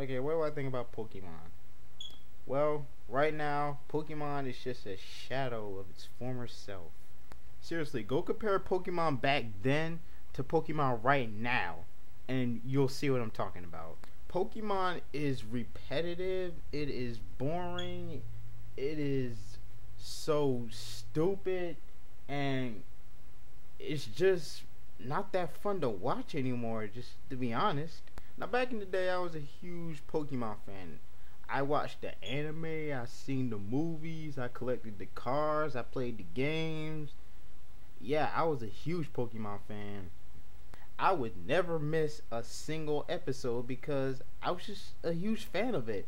Okay, what do I think about Pokemon? Well, right now, Pokemon is just a shadow of its former self. Seriously, go compare Pokemon back then to Pokemon right now, and you'll see what I'm talking about. Pokemon is repetitive, it is boring, it is so stupid, and it's just not that fun to watch anymore, just to be honest. Now, back in the day, I was a huge Pokemon fan. I watched the anime, I seen the movies, I collected the cards, I played the games. Yeah, I was a huge Pokemon fan. I would never miss a single episode because I was just a huge fan of it.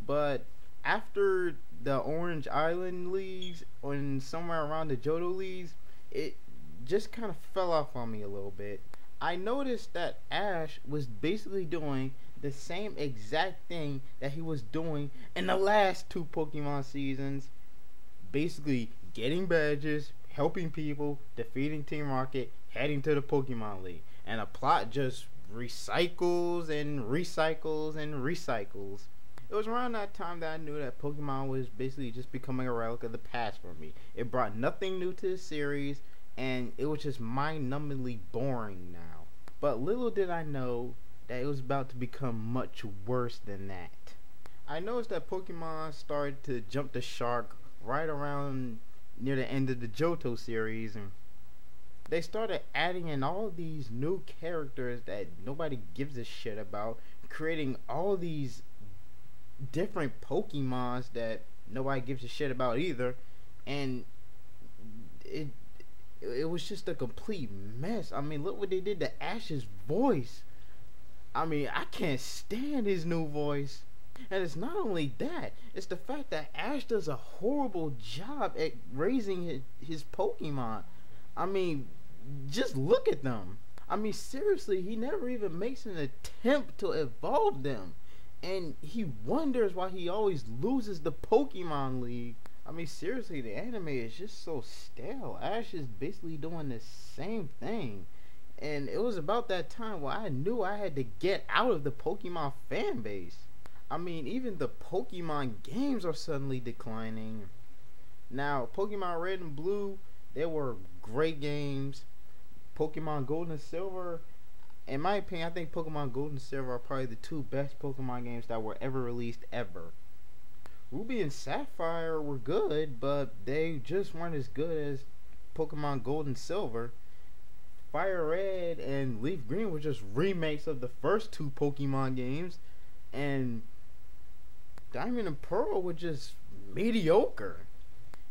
But after the Orange Island leagues and somewhere around the Johto leagues, it just kind of fell off on me a little bit. I noticed that Ash was basically doing the same exact thing that he was doing in the last two Pokemon seasons, basically getting badges, helping people, defeating Team Rocket, heading to the Pokemon League. And the plot just recycles and recycles and recycles. It was around that time that I knew that Pokemon was basically just becoming a relic of the past for me. It brought nothing new to the series, and it was just mind-numbingly boring now. But little did I know that it was about to become much worse than that. I noticed that Pokemon started to jump the shark right around near the end of the Johto series, and they started adding in all these new characters that nobody gives a shit about, creating all these different Pokemons that nobody gives a shit about either, and it it was just a complete mess. I mean, look what they did to Ash's voice. I mean, I can't stand his new voice. And it's not only that, it's the fact that Ash does a horrible job at raising his Pokemon. I mean, just look at them. I mean, seriously, he never even makes an attempt to evolve them. And he wonders why he always loses the Pokemon League. I mean, seriously, the anime is just so stale. Ash is basically doing the same thing. And it was about that time where I knew I had to get out of the Pokemon fan base. I mean, even the Pokemon games are suddenly declining. Now, Pokemon Red and Blue, they were great games. Pokemon Gold and Silver, in my opinion, I think Pokemon Gold and Silver are probably the two best Pokemon games that were ever released ever. Ruby and Sapphire were good, but they just weren't as good as Pokemon Gold and Silver. Fire Red and Leaf Green were just remakes of the first two Pokemon games, and Diamond and Pearl were just mediocre.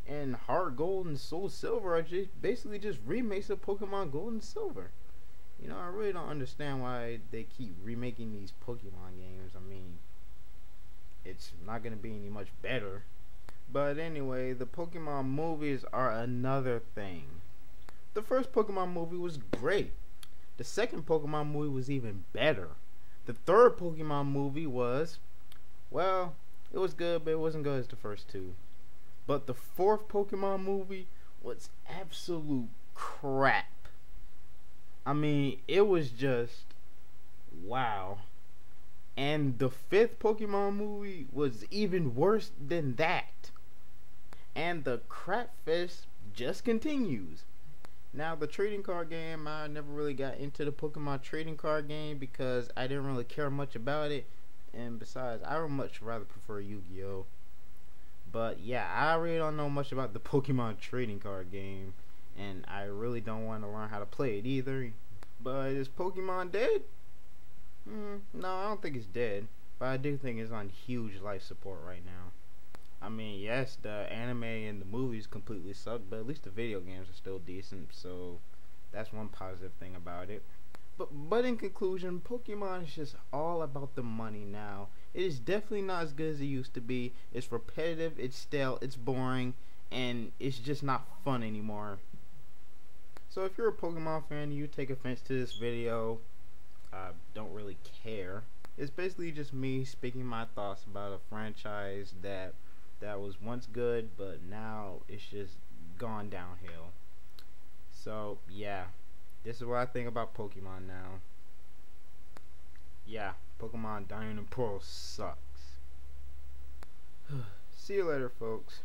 And Heart Gold and Soul Silver are just basically just remakes of Pokemon Gold and Silver. You know, I really don't understand why they keep remaking these Pokemon games. I mean, it's not going to be any much better. But anyway, the Pokemon movies are another thing. The first Pokemon movie was great. The second Pokemon movie was even better. The third Pokemon movie was, well, it was good, but it wasn't good as the first two. But the fourth Pokemon movie was absolute crap. I mean, it was just wow. And the fifth Pokemon movie was even worse than that. And the crap fest just continues. Now, the trading card game, I never really got into the Pokemon trading card game because I didn't really care much about it. And besides, I would much rather prefer Yu-Gi-Oh! But yeah, I really don't know much about the Pokemon trading card game, and I really don't want to learn how to play it either. But is Pokemon dead? No, I don't think it's dead, but I do think it's on huge life support right now. I mean, yes, the anime and the movies completely suck, but at least the video games are still decent, so that's one positive thing about it. But in conclusion, Pokemon is just all about the money now. It is definitely not as good as it used to be. It's repetitive, it's stale, it's boring, and it's just not fun anymore. So if you're a Pokemon fan and you take offense to this video, I don't really care. It's basically just me speaking my thoughts about a franchise that was once good, but now it's just gone downhill. So yeah, this is what I think about Pokemon now. yeah, Pokemon Diamond and Pearl sucks. See you later, folks.